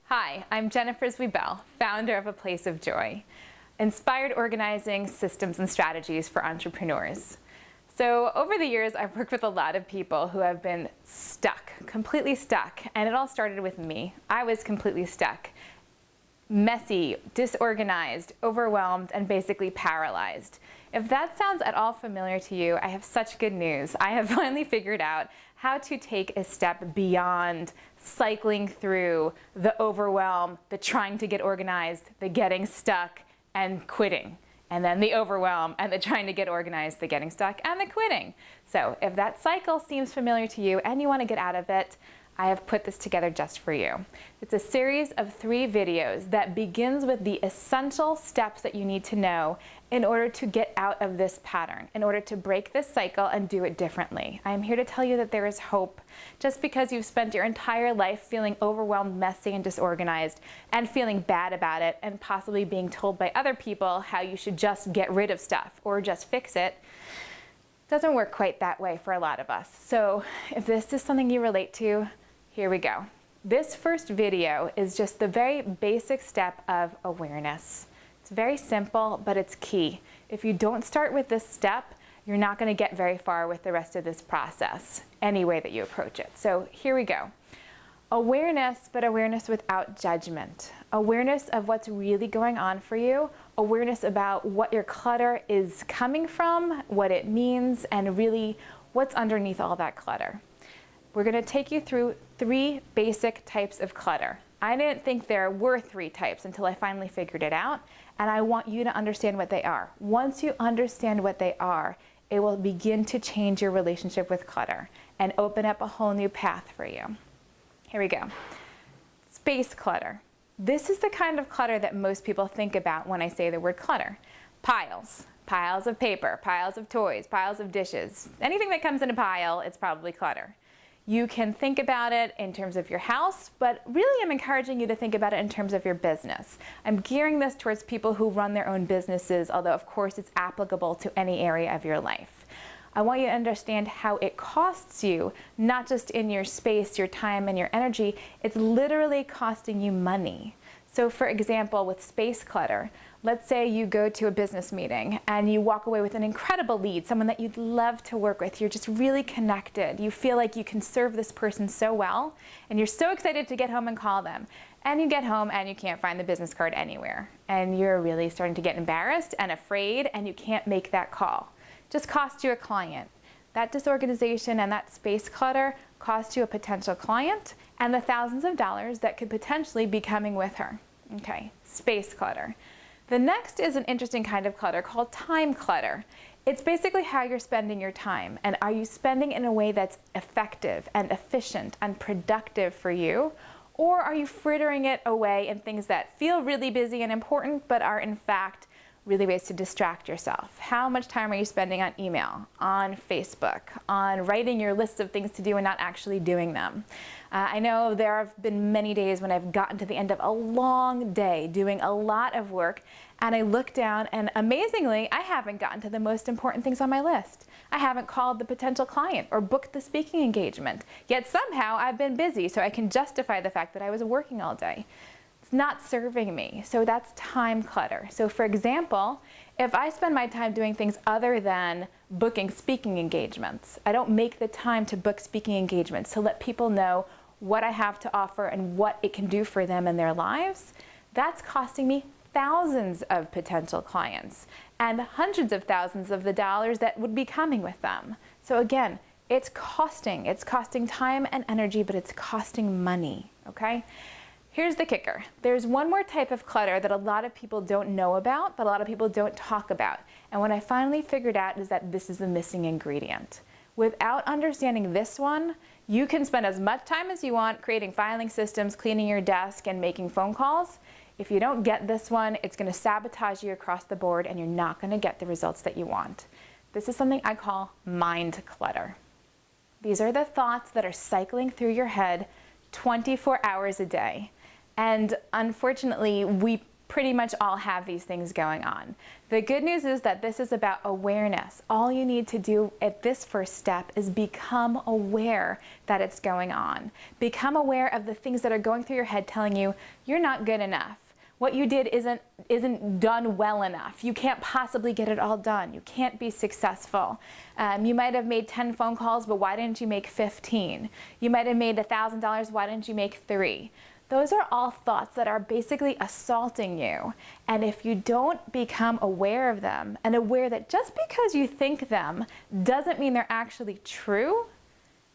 Hi, I'm Jennifer Zwiebel, founder of A Place of Joy, inspired organizing systems and strategies for entrepreneurs. So over the years, I've worked with a lot of people who have been stuck, completely stuck, and it all started with me. I was completely stuck, messy, disorganized, overwhelmed, and basically paralyzed. If that sounds at all familiar to you, I have such good news. I have finally figured out how to take a step beyond cycling through the overwhelm, the trying to get organized, the getting stuck, and quitting. And then the overwhelm and the trying to get organized, the getting stuck, and the quitting. So if that cycle seems familiar to you and you want to get out of it, I have put this together just for you. It's a series of 3 videos that begins with the essential steps that you need to know in order to get out of this pattern, in order to break this cycle and do it differently. I'm here to tell you that there is hope. Just because you've spent your entire life feeling overwhelmed, messy, and disorganized, and feeling bad about it, and possibly being told by other people how you should just get rid of stuff or just fix it, doesn't work quite that way for a lot of us. So if this is something you relate to, here we go. This first video is just the very basic step of awareness. It's very simple, but it's key. If you don't start with this step, you're not going to get very far with the rest of this process, any way that you approach it. So here we go. Awareness, but awareness without judgment. Awareness of what's really going on for you. Awareness about what your clutter is coming from, what it means, and really what's underneath all that clutter. We're going to take you through 3 basic types of clutter. I didn't think there were 3 types until I finally figured it out, and I want you to understand what they are. Once you understand what they are, it will begin to change your relationship with clutter and open up a whole new path for you. Here we go. Space clutter. This is the kind of clutter that most people think about when I say the word clutter. Piles. Piles of paper, piles of toys, piles of dishes. Anything that comes in a pile, it's probably clutter. You can think about it in terms of your house, but really I'm encouraging you to think about it in terms of your business. I'm gearing this towards people who run their own businesses, although of course it's applicable to any area of your life. I want you to understand how it costs you, not just in your space, your time, and your energy, it's literally costing you money. So for example, with space clutter, let's say you go to a business meeting and you walk away with an incredible lead, someone that you'd love to work with. You're just really connected. You feel like you can serve this person so well, and you're so excited to get home and call them. And you get home and you can't find the business card anywhere. And you're really starting to get embarrassed and afraid, and you can't make that call. Just cost you a client. That disorganization and that space clutter cost you a potential client and the thousands of dollars that could potentially be coming with her. Okay, space clutter. The next is an interesting kind of clutter called time clutter. It's basically how you're spending your time, and are you spending in a way that's effective and efficient and productive for you, or are you frittering it away in things that feel really busy and important but are in fact really ways to distract yourself? How much time are you spending on email, on Facebook, on writing your lists of things to do and not actually doing them? I know there have been many days when I've gotten to the end of a long day doing a lot of work, and I look down and amazingly, I haven't gotten to the most important things on my list. I haven't called the potential client or booked the speaking engagement, yet somehow I've been busy so I can justify the fact that I was working all day. It's not serving me. So that's time clutter. So for example, if I spend my time doing things other than booking speaking engagements, I don't make the time to book speaking engagements to let people know what I have to offer and what it can do for them in their lives, that's costing me thousands of potential clients and hundreds of thousands of the dollars that would be coming with them. So again, it's costing time and energy, but it's costing money, okay? Here's the kicker. There's one more type of clutter that a lot of people don't know about, but a lot of people don't talk about. And what I finally figured out is that this is the missing ingredient. Without understanding this one, you can spend as much time as you want creating filing systems, cleaning your desk, and making phone calls. If you don't get this one, it's going to sabotage you across the board, and you're not going to get the results that you want. This is something I call mind clutter. These are the thoughts that are cycling through your head 24 hours a day. And unfortunately, we pretty much all have these things going on. The good news is that this is about awareness. All you need to do at this first step is become aware that it's going on. Become aware of the things that are going through your head telling you you're not good enough. What you did isn't done well enough. You can't possibly get it all done. You can't be successful. You might have made 10 phone calls, but why didn't you make 15? You might have made $1,000, why didn't you make 3? Those are all thoughts that are basically assaulting you. And if you don't become aware of them and aware that just because you think them doesn't mean they're actually true,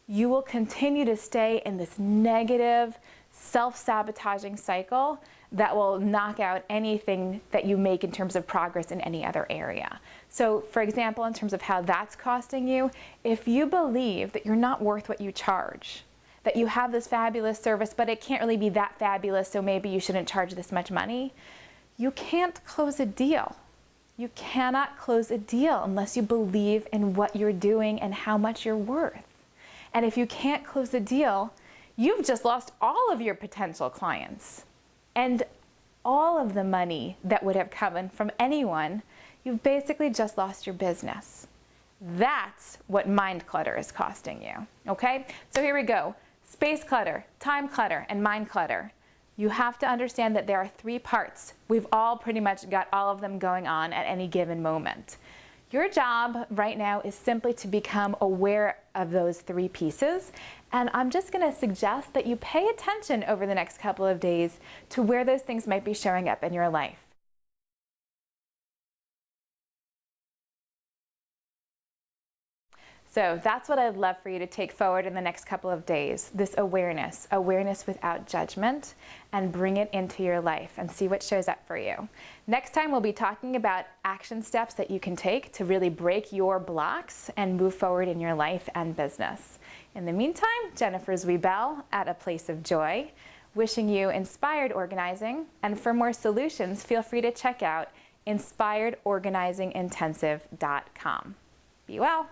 you will continue to stay in this negative, self-sabotaging cycle that will knock out anything that you make in terms of progress in any other area. So for example, in terms of how that's costing you, if you believe that you're not worth what you charge, that you have this fabulous service, but it can't really be that fabulous, so maybe you shouldn't charge this much money, you can't close a deal. You cannot close a deal unless you believe in what you're doing and how much you're worth. And if you can't close a deal, you've just lost all of your potential clients. And all of the money that would have come in from anyone, you've basically just lost your business. That's what mind clutter is costing you, okay? So here we go. Space clutter, time clutter, and mind clutter. You have to understand that there are 3 parts. We've all pretty much got all of them going on at any given moment. Your job right now is simply to become aware of those 3 pieces. And I'm just going to suggest that you pay attention over the next couple of days to where those things might be showing up in your life. So that's what I'd love for you to take forward in the next couple of days, this awareness without judgment, and bring it into your life and see what shows up for you. Next time we'll be talking about action steps that you can take to really break your blocks and move forward in your life and business. In the meantime, Jennifer Zwiebel at A Place of Joy, wishing you inspired organizing, and for more solutions, feel free to check out inspiredorganizingintensive.com. Be well.